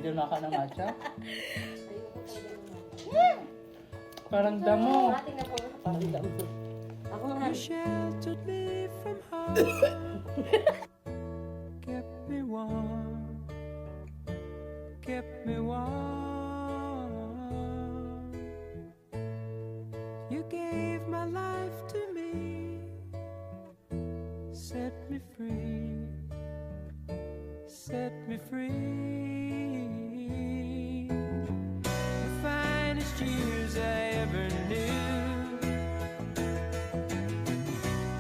Pwede na ka ng matcha? Ayoko talaga ng matcha. Parang damo. Atin na po, parang damo. Ako nga. You sheltered me from harm, kept me warm, kept me warm. You gave my life to me, set me free, set me free. The finest years I ever knew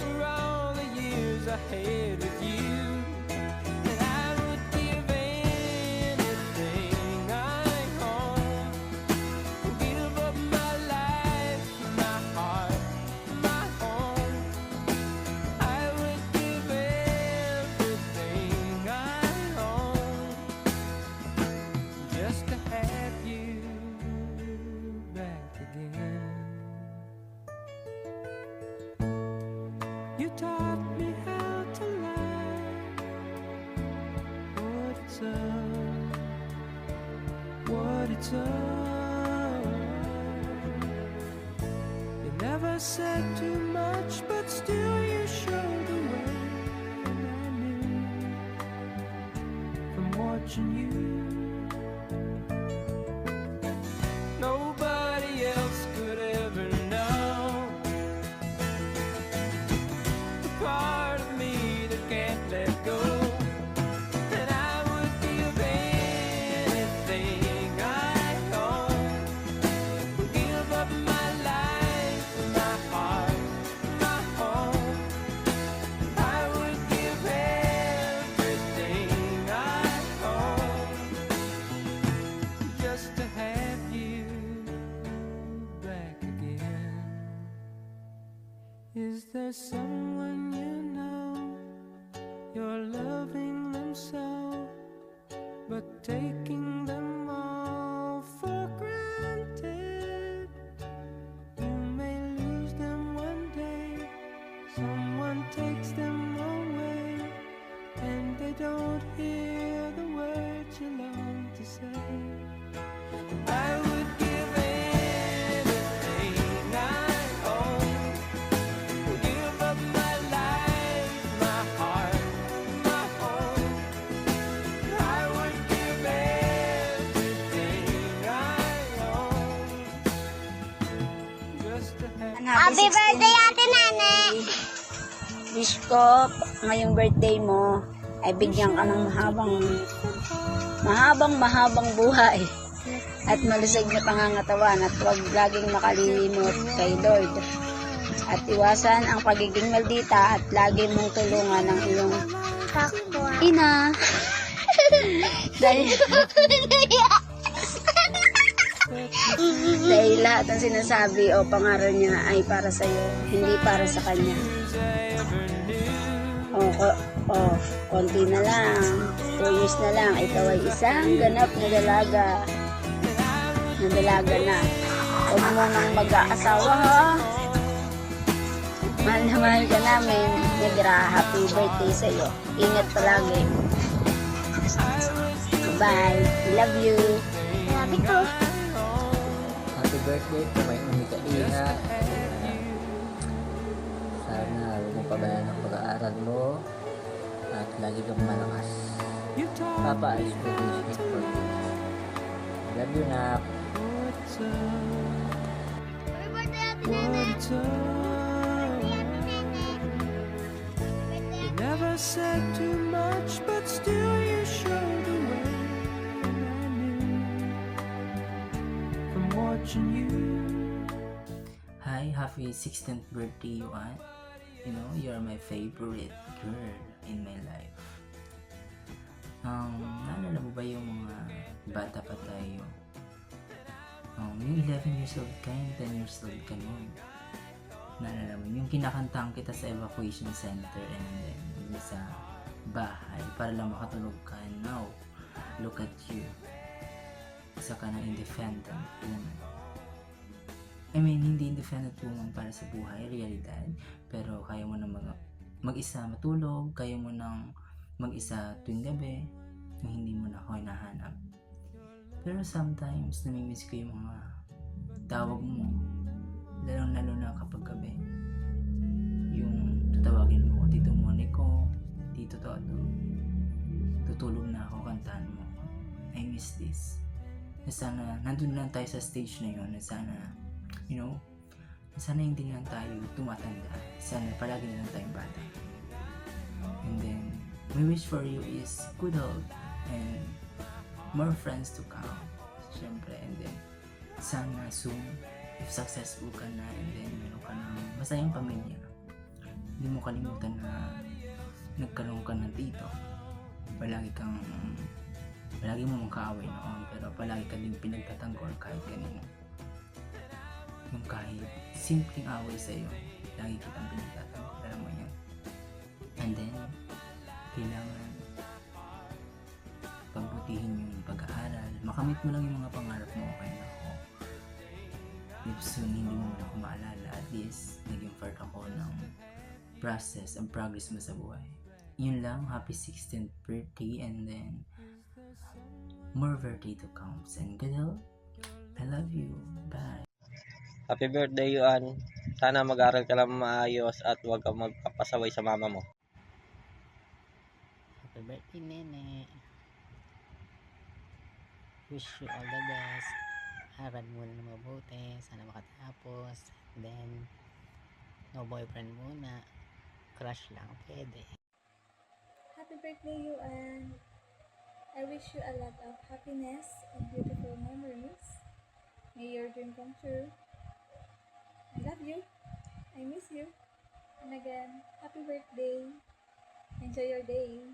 were all the years I had with you. And I would give anything I own, give up my life, my heart, my home. I would give everything I own just to have you back again. You taught me how to laugh, what it's up. You never said too much, but still you showed the way. And I knew from watching you, nobody else could ever know the part of me that can't let go. And I would give anything I own, give up my life, my heart, my home. I would give everything I own just to have you back again. Is there someone you know, you're loving them so, but taking them all for granted? You may lose them one day, someone takes them away, and they don't hear the words you long to say. I would give anything I own, give up my life, my heart, my home. I would give everything I own just to have. Happy birthday, Ate Nene! Wish ko, ngayong birthday mo, ay bigyan ka ng mahabang buhay at malusog na pangangatawan at huwag laging makalilimot kay Lord. At iwasan ang pagiging maldita at lagi mong tulungan ang iyong ina. Dahil lahat ng sinasabi o pangaral niya ay para sa iyo, hindi para sa kanya. Konti na lang, 2 years na lang, ikaw ay isang ganap na dalaga. Na. Huwag mo nang mag-aasawa, ha? Mahal na mahal ka namin. Negra, happy birthday sa iyo. Ingat palagi. Bye. Love you. Love you too. Happy birthday po, may umiga-ingat. Sana huwag mong pabayaan ang pag-aaral mo at lagi kang malakas. Papa is very sweet for you. Love you, Nak. Happy birthday, Ate Nene. You never said too much, but still you showed the way. And I knew from watching you. Hi, happy 16th birthday, Yuan. You know, you're my favorite girl in my life. Naalala mo ba yung mga bata pa tayo? Yung 11 years old ka, yung 10 years old ka nun. Naalala mo, yung kinakantahan kita sa evacuation center and then sa bahay para lang makatulog ka. Now, look at you. Isa ka na independent woman. I mean, hindi independent woman para sa buhay, realidad, pero kaya mo na mag-isa matulog, kaya mo nang mag-isa tuwing gabi, yung hindi mo na ako hinahanap. Pero sometimes, namimiss ko yung mga tawag mo. Lalo na kapag gabi. Yung tatawagin mo, Tito Monico, Tito Toto. Tutulog na ako, kantahan mo. I miss this. Na sana, nandun lang tayo sa stage na yun. Na sana, sana hindi lang tayo tumatanda. Sana palagi na lang tayong bata. And then, my wish for you is good health and more friends to come. Siyempre, and then, sana soon, if successful ka na, and then meron ka ng masayang pamilya, hindi mo kalimutan na nagkaroon ka ng tito. Palagi mo mong kaaway noon, pero palagi ka din pinagtatanggol kahit kanino. Yung kahit simpleng away sa'yo, lagi kitang pinagtatanggol, alam mo yan. And then, kailangan pagbutihin yung pag-aaral, makamit mo lang yung mga pangarap mo, okay na ako. If soon hindi mo na ako maalala, at least naging part ako ng process and progress mo sa buhay. Yun lang, happy 16th birthday, and then more birthday to come. And good health. I love you. Bye. Happy birthday, Yuan. Sana mag-aral ka lang maayos at huwag kang magpapasaway sa mama mo. Happy birthday, Nene. Wish you all the best. Aral muna na mabuti. Sana makatapos. Then, no boyfriend muna. Crush lang. Pwede. Happy birthday, Yuan. I wish you a lot of happiness and beautiful memories. May your dream come true. I love you. I miss you. And again, happy birthday. Enjoy your day.